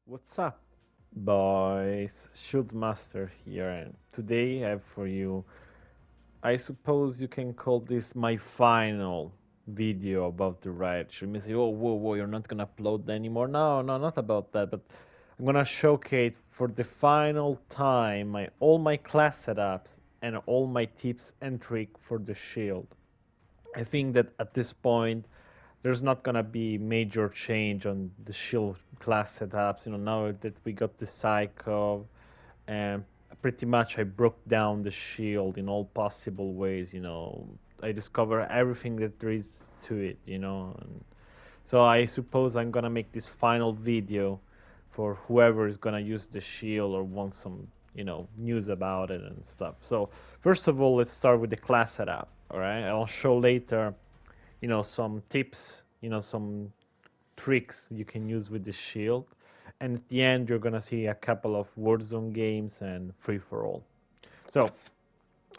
What's up, boys? ShieldMaster here, and today I have for you, I suppose you can call this my final video about the Riot Shield. You may say, oh, whoa, you're not gonna upload anymore. No, not about that, but I'm gonna showcase for the final time all my class setups and all my tips and tricks for the Shield. I think that at this point, there's not gonna be major change on the shield class setups. Now that we got the Psycho, and pretty much I broke down the shield in all possible ways. I discover everything that there is to it. And so I suppose I'm gonna make this final video for whoever is gonna use the shield or wants some, news about it and stuff. So first of all, let's start with the class setup. All right, I'll show later some tips, some tricks you can use with the shield. And at the end, you're gonna see a couple of Warzone games and free for all. So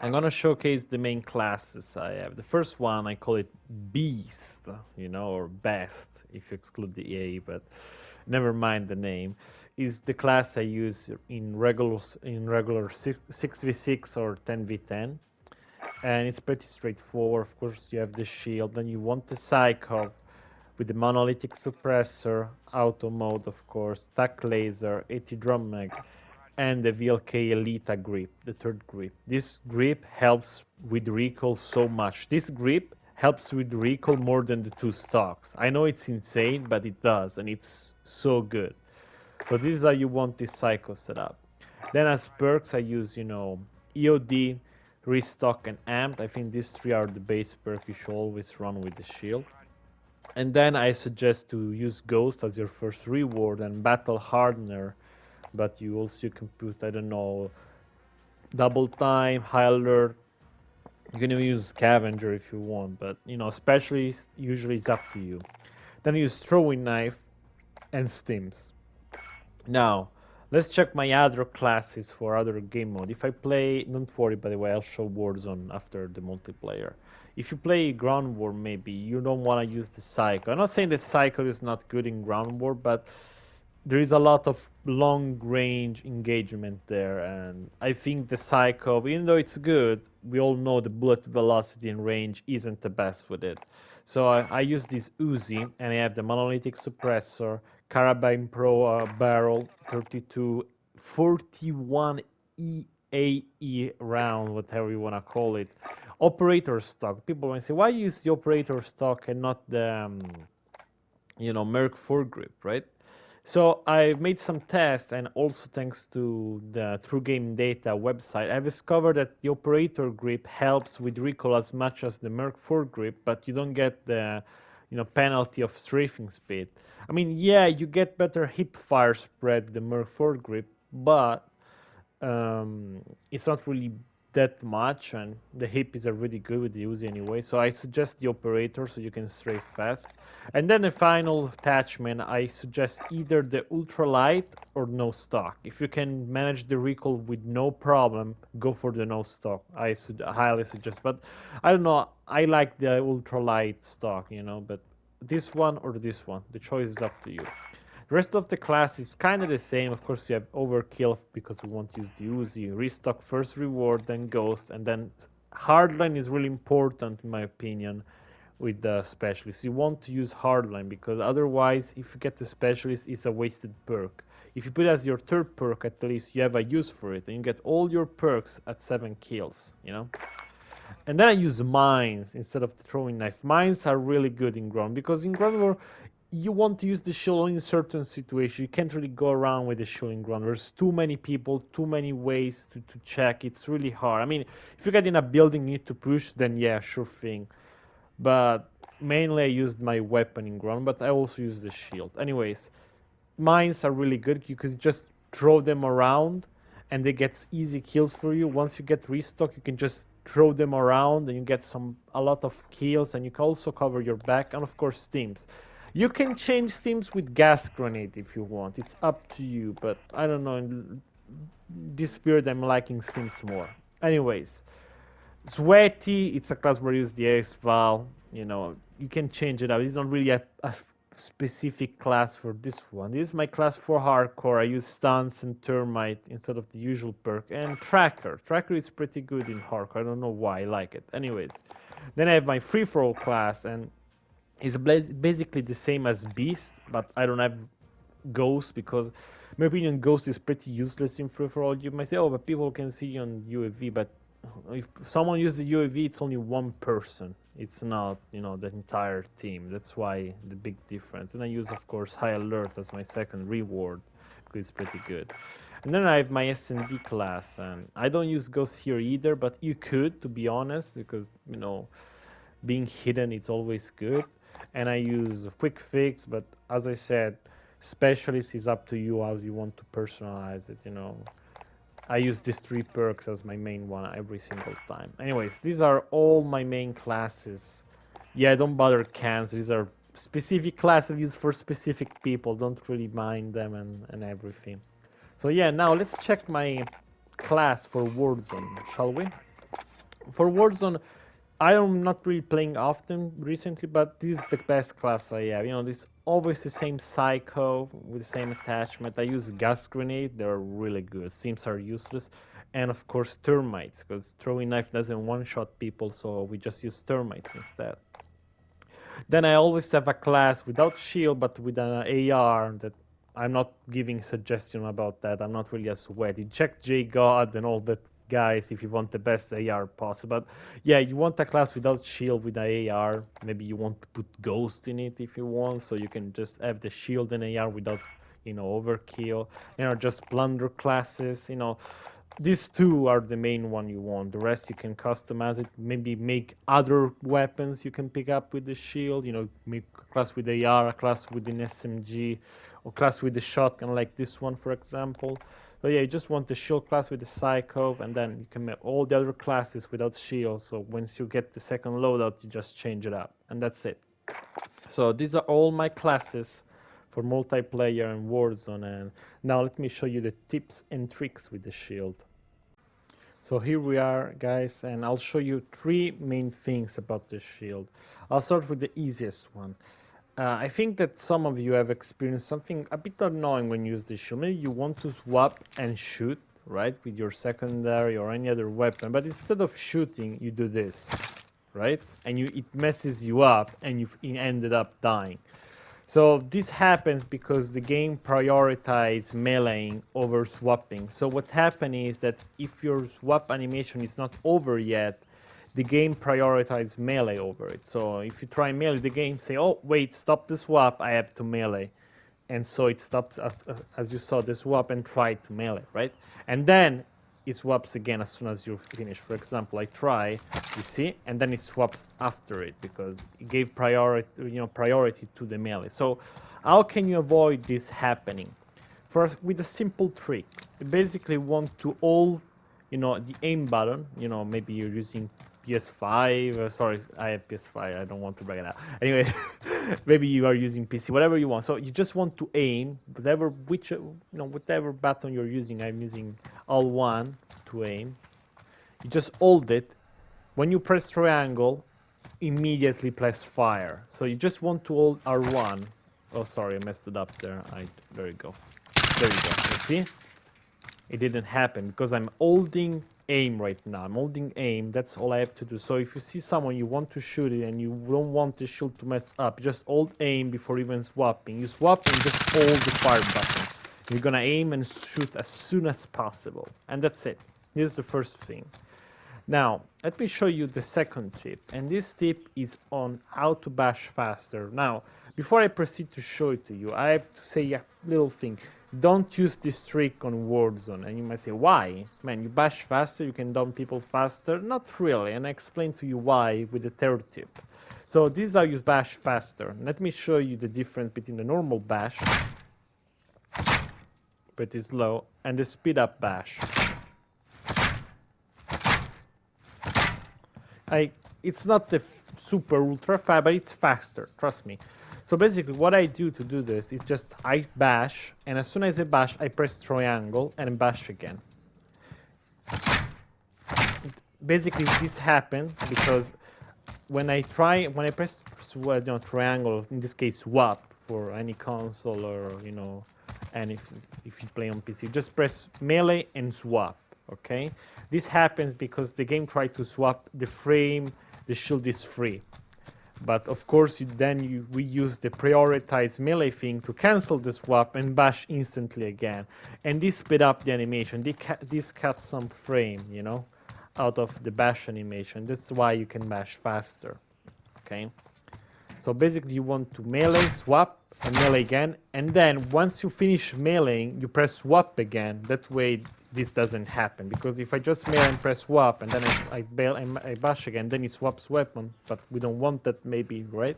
I'm gonna showcase the main classes I have. The first one, I call it Beast, or Best if you exclude the A, but never mind the name. Is the class I use in regular 6v6 or 10v10. And it's pretty straightforward. Of course, you have the shield, then you want the Psycho with the monolithic suppressor, auto mode, of course, tac laser, 80 drum mag, and the VLK Elita grip, the third grip. This grip helps with recoil so much. This grip helps with recoil more than the two stocks. I know it's insane, but it does, and it's so good. So this is how you want this Psycho setup. Then as perks, I use, EOD, Restock, and Amped. I think these three are the base perk you should always run with the shield. And then I suggest to use Ghost as your first reward and Battle Hardener, but you also can put, I don't know, Double Time, High Alert. You can even use Scavenger if you want, but Specialist usually is up to you. Then I use Throwing Knife and Stims. Now, let's check my other classes for other game mode. If I play, don't worry, by the way, I'll show Warzone after the multiplayer. If you play Ground War, maybe you don't want to use the Psycho. I'm not saying that Psycho is not good in Ground War, but there is a lot of long-range engagement there, and I think the Psycho, even though it's good, we all know the bullet velocity and range isn't the best with it. So I use this Uzi, and I have the monolithic suppressor, Carabine Pro barrel, 32, 41 EAE round, whatever you want to call it. Operator stock. People want to say, why use the operator stock and not the, Merc foregrip, right? So I made some tests, and also thanks to the True Game Data website, I discovered that the operator grip helps with recoil as much as the Merc foregrip, but you don't get the penalty of strafing speed. I mean, yeah, you get better hip fire spread with the Merc foregrip, but it's not really that much, and the hip is already good with the Uzi anyway, so I suggest the operator so you can strafe fast. And then the final attachment, I suggest either the ultralight or no stock. If you can manage the recoil with no problem, go for the no stock. I highly suggest, but I don't know, I like the ultralight stock, but this one or this one, the choice is up to you. The rest of the class is kind of the same. Of course, you have Overkill because we won't use the Uzi. Restock first reward, then Ghost, and then Hardline is really important in my opinion with the Specialist. You want to use Hardline because otherwise, if you get the Specialist, it's a wasted perk. If you put it as your third perk, at least you have a use for it, and you get all your perks at 7 kills, And then I use Mines instead of the Throwing Knife. Mines are really good in Ground because in Ground War, you want to use the shield only in certain situations. You can't really go around with the shield in Ground. There's too many people, too many ways to check. It's really hard. I mean, if you get in a building, you need to push, then yeah, sure thing. But mainly I used my weapon in Ground, but I also use the shield. Anyways, mines are really good. You can just throw them around, and they get easy kills for you. Once you get restock, you can just throw them around, and you get a lot of kills, and you can also cover your back, and of course, steams. You can change themes with gas grenade if you want. It's up to you, but I don't know. In this period, I'm liking themes more. Anyways, Sweaty, it's a class where you use the Ace Val. You can change it up. It's not really a specific class for this one. This is my class for hardcore. I use stance and termite instead of the usual perk. And tracker. Tracker is pretty good in hardcore. I don't know why I like it. Anyways, then I have my free-for-all class, and it's basically the same as beast, but I don't have ghost because, in my opinion, ghost is pretty useless in free-for-all. You might say, oh, but people can see you on UAV, but if someone uses the UAV, it's only one person. It's not, you know, the entire team. That's why the big difference. And I use, of course, high alert as my second reward because it's pretty good. And then I have my S&D class, and I don't use ghost here either, but you could, to be honest, because, you know, being hidden, it's always good. And I use quick fix, but as I said, specialist is up to you how you want to personalize it, you know. I use these 3 perks as my main one every single time. Anyways, these are all my main classes. Yeah, don't bother cans. These are specific classes used for specific people. Don't really mind them and everything. So yeah, now let's check my class for Warzone, shall we? For Warzone, I am not really playing often recently, but this is the best class I have. You know, this always the same psycho with the same attachment. I use gas grenade, they're really good. Sims are useless. And of course termites, because throwing knife doesn't one-shot people, so we just use termites instead. Then I always have a class without shield, but with an AR that I'm not giving suggestion about that. I'm not really a sweaty. Check J-God and all that guys if you want the best AR possible. But yeah, you want a class without shield with an AR. Maybe you want to put ghost in it if you want, so you can just have the shield and AR without, you know, overkill. You know, just plunder classes. You know, these 2 are the main one you want. The rest you can customize it. Maybe make other weapons you can pick up with the shield. You know, make a class with AR, a class with an SMG, or class with the shotgun like this one, for example. So yeah, you just want the shield class with the psycho, and then you can make all the other classes without shield. So once you get the second loadout, you just change it up, and that's it. So these are all my classes for multiplayer and Warzone. And now let me show you the tips and tricks with the shield. So here we are, guys, and I'll show you 3 main things about the shield. I'll start with the easiest one. I think that some of you have experienced something a bit annoying when you use the shield. Maybe you want to swap and shoot, right, with your secondary or any other weapon, but instead of shooting, you do this, right? And it messes you up, and you ended up dying. So this happens because the game prioritizes meleeing over swapping. So what happens is that if your swap animation is not over yet, the game prioritizes melee over it. So if you try melee, the game say, oh, wait, stop the swap, I have to melee. And so it stops, as you saw, the swap and try to melee, right? And then it swaps again as soon as you're finished. For example, I try, you see, and then it swaps after it because it gave priority to the melee. So how can you avoid this happening? First, with a simple trick. You basically want to hold, you know, the aim button. You know, maybe you're using PS5, sorry, I have PS5, I don't want to break it out. Anyway, maybe you are using PC, whatever you want. So you just want to aim, whatever button you're using. I'm using L1 to aim. You just hold it. When you press triangle, immediately press fire. So you just want to hold R1. Oh, sorry, I messed it up there. There you go. There you go. You see? It didn't happen because I'm holding aim right now. I'm holding aim. That's all I have to do. So if you see someone, you want to shoot it and you don't want the shield to mess up, just hold aim before even swapping. You swap and just hold the fire button. You're gonna aim and shoot as soon as possible. And that's it. Here's the first thing. Now, let me show you the second tip. And this tip is on how to bash faster. Now, before I proceed to show it to you, I have to say a little thing. Don't use this trick on Warzone. And you might say, why? Man, you bash faster, you can dump people faster. Not really, and I explain to you why with the third tip. So this is how you bash faster. Let me show you the difference between the normal bash, pretty slow, and the speed up bash. It's not the super ultra fast, but it's faster, trust me. So basically what I do to do this is just I bash, and as soon as I bash, I press triangle and bash again. Basically this happened because when I press triangle, in this case swap, for any console or, you know, and if you play on PC. Just press melee and swap, okay? This happens because the game tried to swap the frame, the shield is free. But of course, we use the prioritize melee thing to cancel the swap and bash instantly again. And this speed up the animation. This cuts some frame, you know, out of the bash animation. That's why you can bash faster, okay? So basically, you want to melee, swap, and melee again. And then once you finish meleeing, you press swap again. That way, this doesn't happen, because if I just melee and press swap and then I bash again, then it swaps weapon, but we don't want that maybe, right?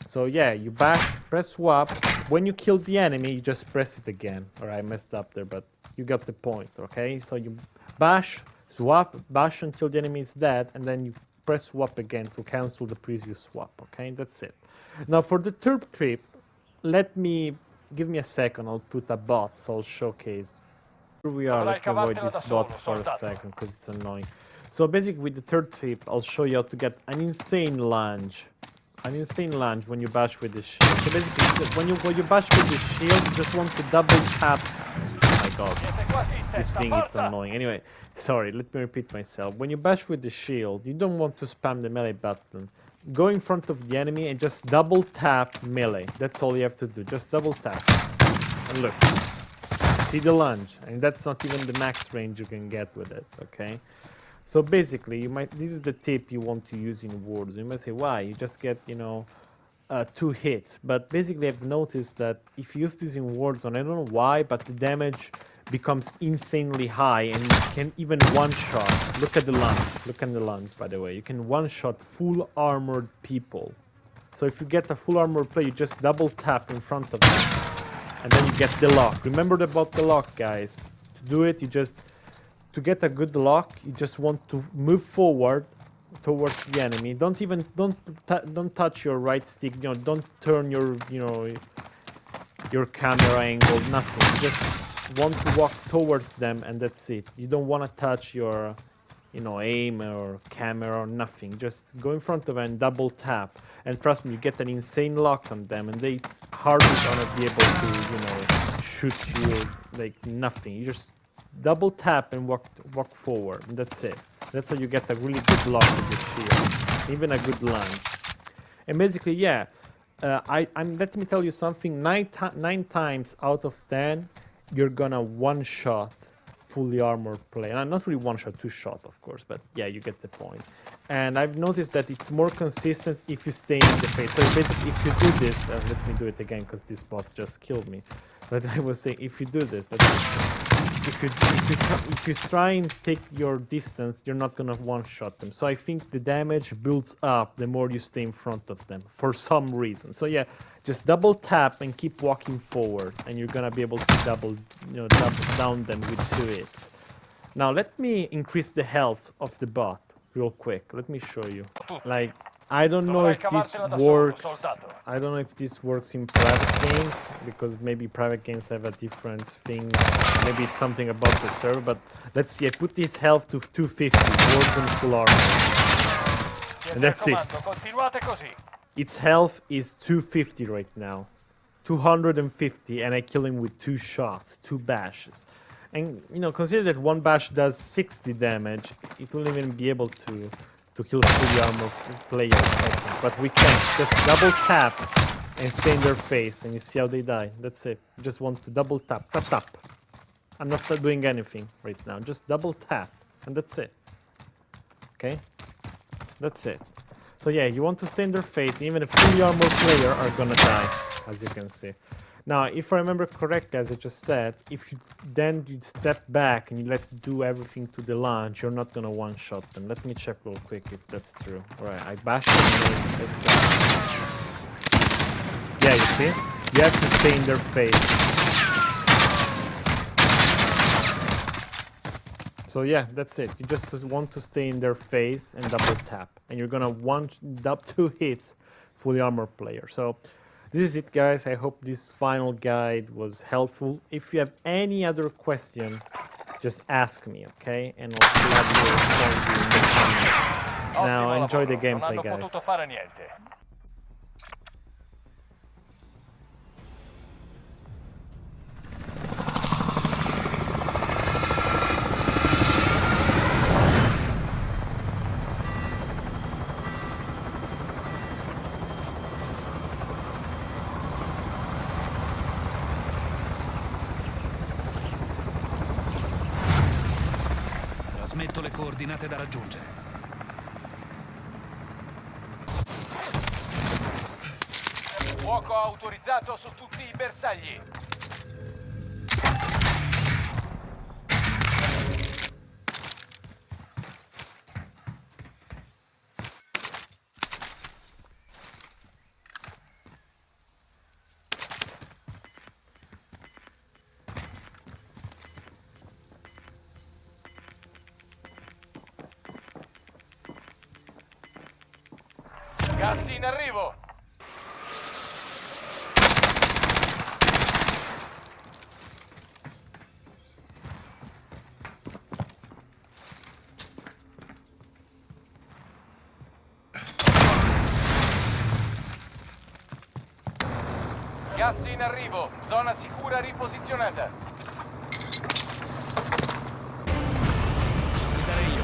So yeah, you bash, press swap. When you kill the enemy, you just press it again. Alright, I messed up there, but you got the point, okay? So you bash, swap, bash until the enemy is dead, and then you press swap again to cancel the previous swap, okay? That's it. Now for the third trip, give me a second, I'll put a bot, so I'll showcase. Here we are, let me avoid this bot for a second, because it's annoying. So basically with the third trip, I'll show you how to get an insane lunge. An insane lunge when you bash with the shield. So basically, when you bash with the shield, you just want to double tap. Oh my god, this thing is annoying. Anyway, sorry, let me repeat myself. When you bash with the shield, you don't want to spam the melee button. Go in front of the enemy and just double tap melee. That's all you have to do. Just double tap. And look. See the lunge, and that's not even the max range you can get with it, okay? So basically, this is the tip you want to use in Warzone. You might say, why? You just get, you know, 2 hits. But basically, I've noticed that if you use this in Warzone, I don't know why, but the damage becomes insanely high, and you can even one-shot. Look at the lunge. Look at the lunge, by the way. You can one-shot full armored people. So if you get a full armored player, you just double tap in front of them. And then you get the lock. Remember about the lock, guys. To do it, to get a good lock, you just want to move forward towards the enemy. Don't touch your right stick. You know, don't turn your camera angle. Nothing. You just want to walk towards them, and that's it. You don't want to touch your, aim or camera or nothing. Just go in front of them and double tap. And trust me, you get an insane lock on them, and they hardly gonna be able to, shoot you like nothing. You just double tap and walk forward, and that's it. That's how you get a really good lock with the shield, even a good lunge. And basically, yeah, let me tell you something. 9 times out of 10, you're gonna one-shot fully armored player. Not really one-shot, 2-shot, of course, but yeah, you get the point. And I've noticed that it's more consistent if you stay in the face. So basically, if you do this, let me do it again because this bot just killed me. But I was saying, if you do this, if you try and take your distance, you're not gonna one-shot them. So I think the damage builds up the more you stay in front of them for some reason. So yeah, just double tap and keep walking forward, and you're gonna be able to double down them with 2 hits. Now let me increase the health of the bot real quick. Let me show you. Like, I don't know if this works. I don't know if this works in private games, because maybe private games have a different thing. Maybe it's something about the server, but let's see. I put this health to 250, Warzone full armor. And that's it. Its health is 250 right now. 250, and I kill him with 2 shots, 2 bashes. And, consider that 1 bash does 60 damage. It won't even be able to kill fully armored players. But we can just double tap and stay in their face, and you see how they die. That's it. Just want to double tap, tap. I'm not doing anything right now. Just double tap, and that's it. Okay? That's it. So yeah, you want to stay in their face. Even a fully armored player are gonna die, as you can see. Now, if I remember correctly, as I just said, if you step back and you do everything to the launch, you're not gonna one-shot them. Let me check real quick if that's true. Alright, I bashed them. Yeah, you see? You have to stay in their face. So yeah, that's it. You just want to stay in their face and double tap. And you're gonna 2 hits fully armored player. So this is it, guys. I hope this final guide was helpful. If you have any other question, just ask me, okay? And I'll gladly respond to you in the comments. Now, enjoy the gameplay, guys. metto le coordinate da raggiungere. Fuoco autorizzato su tutti i bersagli. Gas in arrivo! Gas in arrivo, zona sicura riposizionata. Posso guidare io.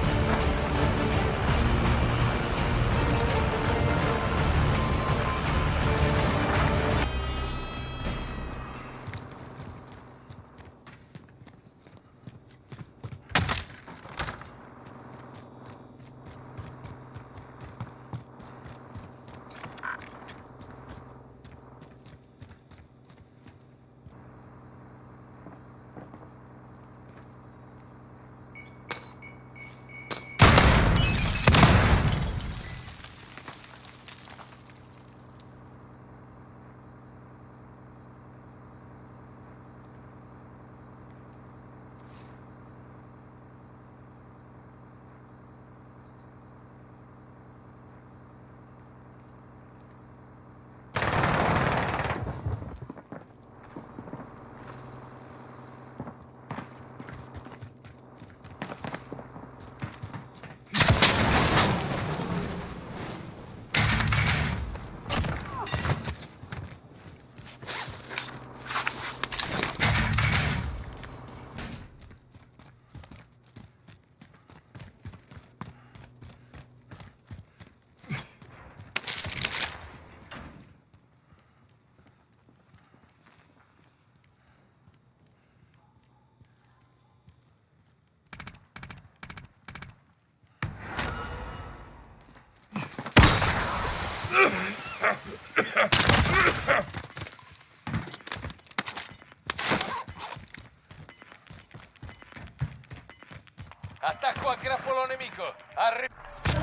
Attacco a grappolo nemico.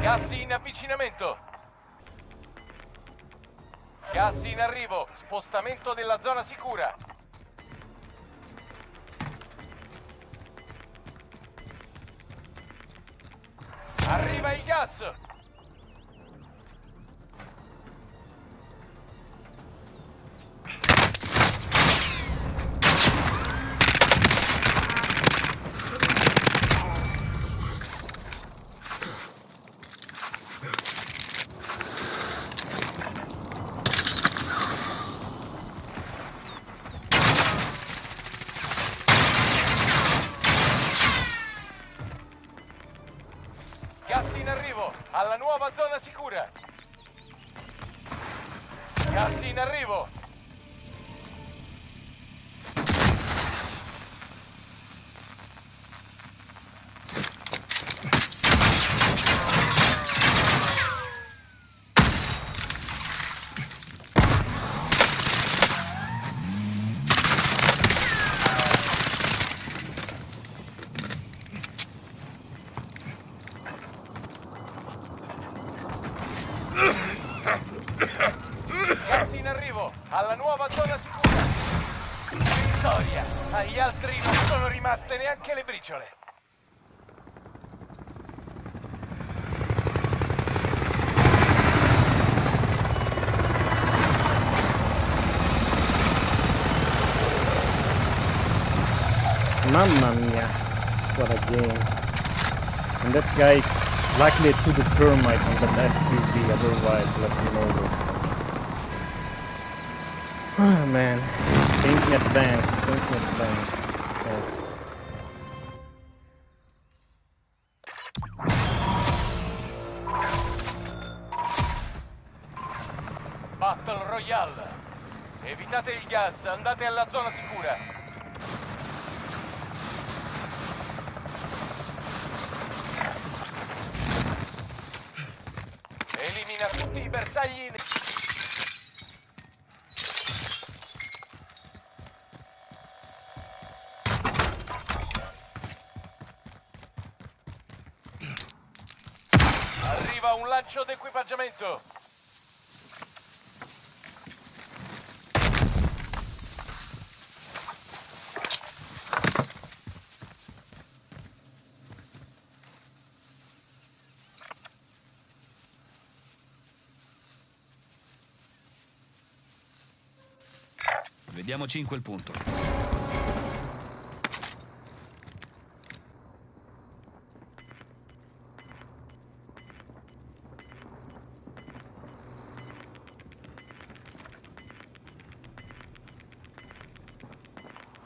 Gas in avvicinamento. Gas in arrivo. Spostamento della zona sicura. Arriva il gas. Gas in arrivo, alla nuova zona sicura. Gas in arrivo. Gas in arrivo, alla nuova zona sicura. Vittoria, agli altri non sono rimaste neanche le briciole. Mamma mia, what a game. And that guy likely to the termite on that SUV, otherwise let him over. Oh man, think in advance, yes. Battle Royale. Evitate il gas, andate alla zona sicura. bersagli. Arriva un lancio d'equipaggiamento. Vediamoci in quel punto.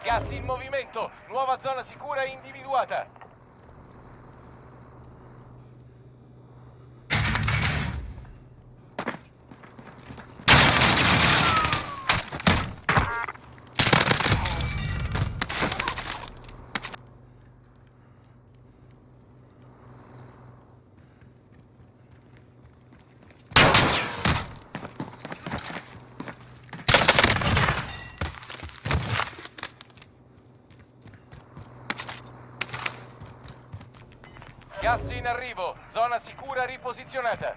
Gas in movimento. Nuova zona sicura individuata. Gas in arrivo, zona sicura riposizionata.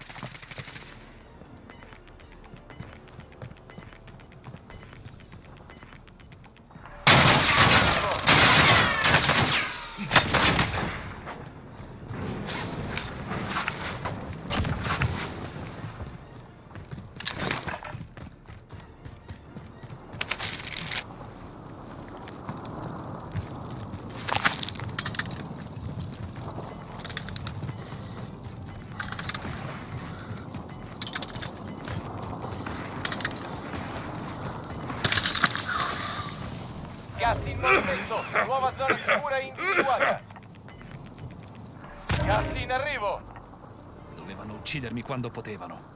Gas in movimento, nuova zona sicura individuata. Gas in arrivo. Dovevano uccidermi quando potevano.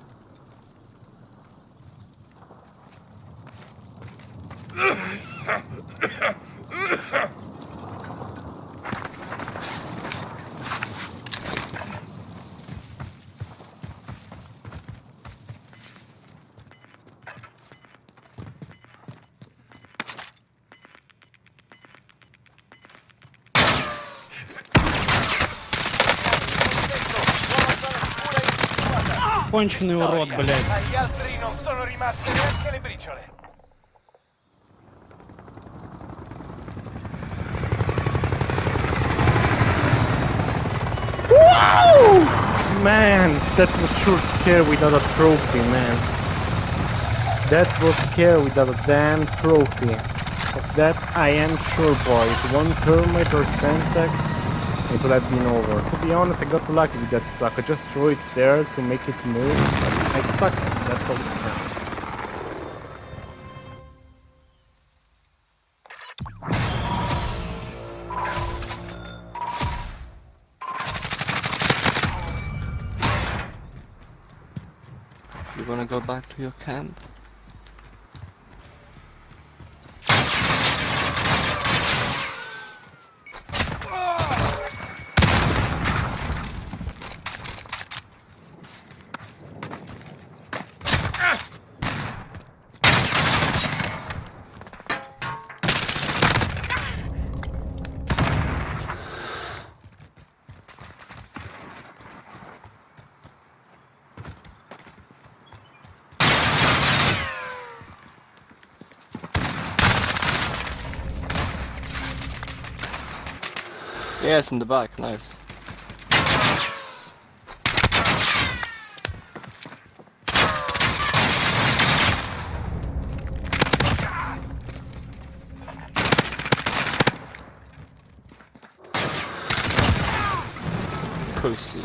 Конченый урод, блядь. Agli altri non sono rimaste neanche le briciole. Man, that was sure scary without a trophy, man. That was scary without a damn trophy. Of that I am sure, boys. One thermite or Sentex, it would have been over. To be honest, I got lucky with that stuck. I just threw it there to make it move. I stuck it, that's all it counts. You wanna go back to your camp? Yes, in the back, nice. Pussy.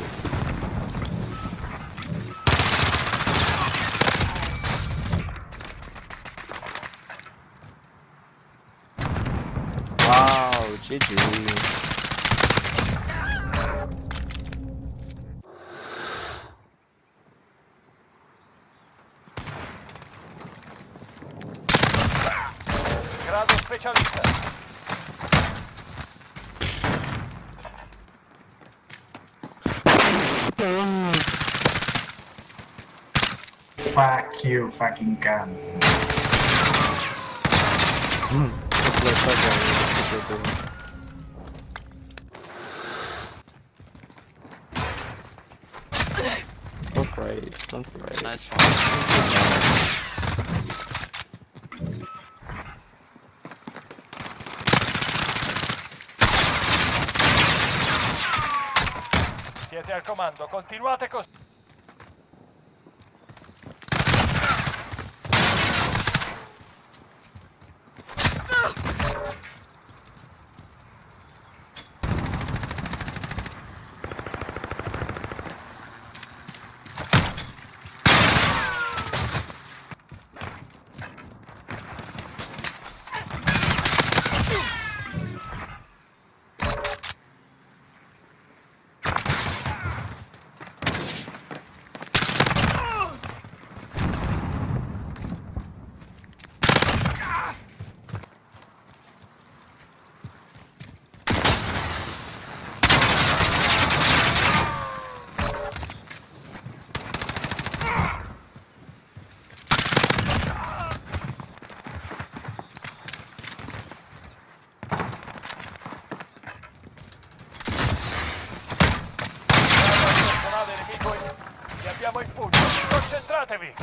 Wow, GG. Grado specialista. Fuck you, fucking cunt. Don't rage, don't rage. Nice one. Siete al comando, continuate così. Li abbiamo in pugno, concentratevi!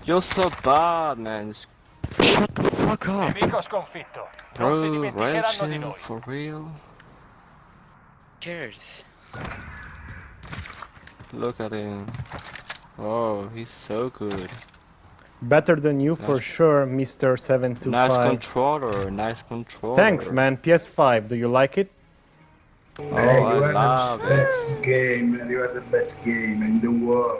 You're so bad, man. Shut the fuck up. Nemico sconfitto. Non si Bro, dimenticheranno di Riot noi. Shield, for real? Cares. Look at him. Oh, he's so good. Better than you for Nice. sure, Mr. 725. Nice controller, nice controller. Thanks, man. PS5, do you like it? Oh, Hey, I you are love the it. best game. You are the best game in the world.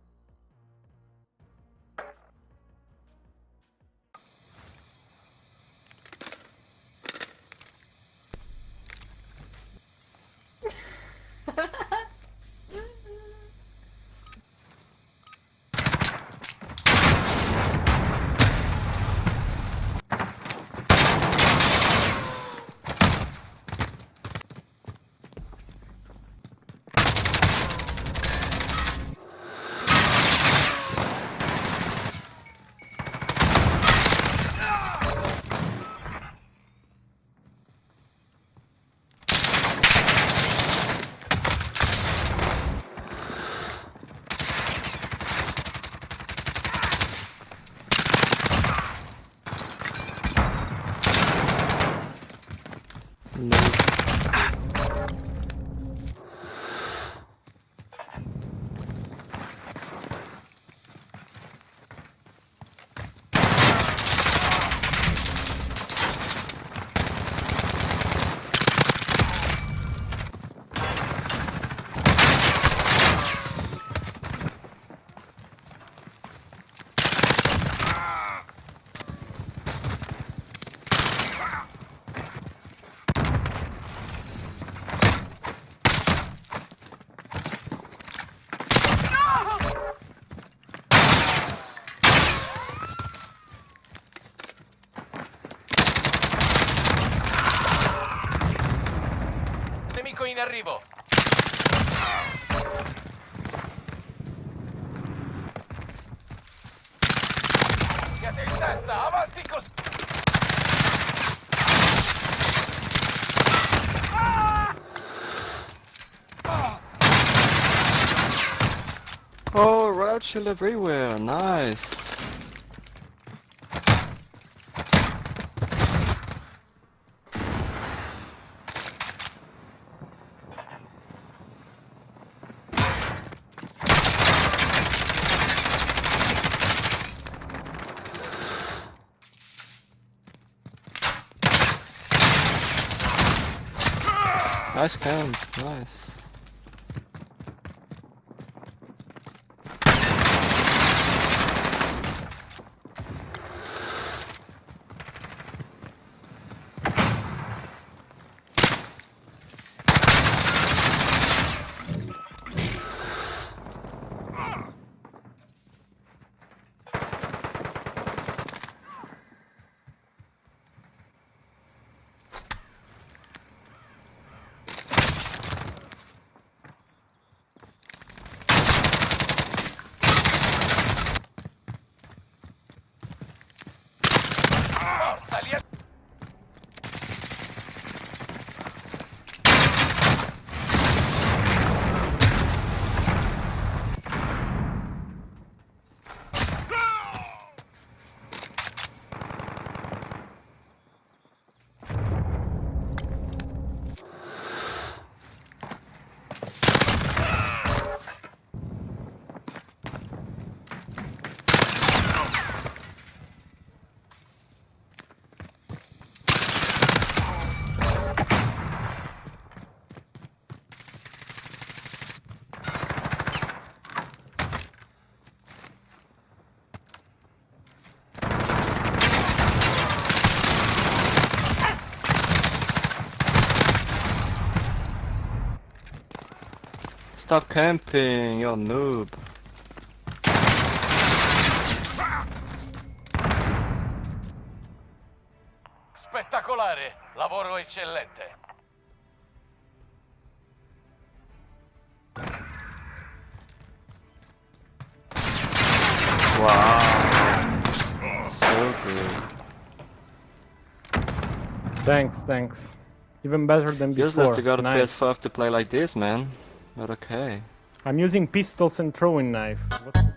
Nemico in arrivo. Siete in testa, avanti così. Oh, Riot Shield everywhere, nice. Nice camp, nice. Forza, li Stop camping, you noob. Spettacolare, lavoro eccellente. Wow. So good. Thanks. Even better than before. Useless to go to Nice. PS5 to play like this, man. But okay. I'm using pistols and throwing knife. What?